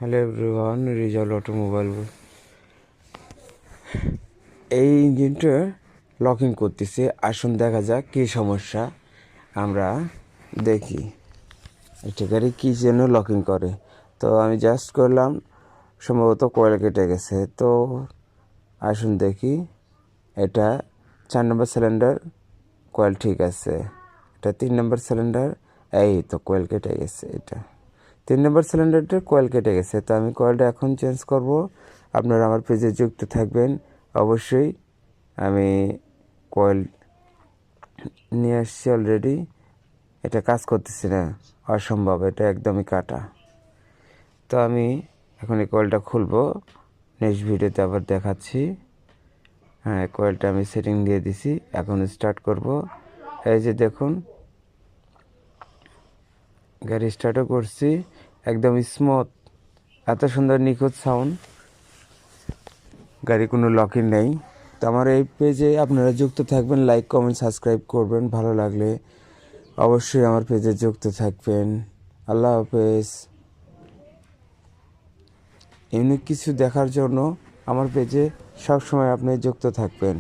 Hello everyone, রিজাল automobile. এই ইঞ্জিনটা locking করতেছে, আসুন দেখা যাক কী সমস্যা। আমরা দেখি এটা গাড়ি কী জন্য লকিং করে। তো আমি জাস্ট করলাম, সম্ভবত কয়েল কেটে গেছে। তো আসুন দেখি, এটা 4 নম্বর সিলিন্ডার, কয়েল ঠিক আছে। এটা 3 নম্বর সিলিন্ডার, এই তো কয়েল কেটে গেছে। এটা 3 নম্বর সিলিন্ডারটার কয়েল কেটে গেছে। তো আমি কয়েলটা এখন চেঞ্জ করব। আপনারা আমার পেজে যুক্ত থাকবেন অবশ্যই। আমি কয়েল নিয়ে আসছি অলরেডি। এটা কাজ করতেছি না, অসম্ভব, এটা একদমই কাটা। তো আমি এখন এই কয়েলটা খুলবো, নেক্সট ভিডিওতে আবার দেখাচ্ছি। হ্যাঁ, কয়েলটা আমি সেটিং দিয়ে দিছি, এখন স্টার্ট করব। এই যে দেখুন, গাড়ি স্টার্টও করছি, একদম স্মুথ, এত সুন্দর নিখুঁত সাউন্ড, গাড়ি কোনো লকিং নেই। তো আমার এই পেজে আপনারা যুক্ত থাকবেন, লাইক কমেন্ট সাবস্ক্রাইব করবেন, ভালো লাগলে অবশ্যই আমার পেজে যুক্ত থাকবেন। আল্লাহ হাফেজ। ইউনিক কিছু দেখার জন্য আমার পেজে সবসময় আপনি যুক্ত থাকবেন।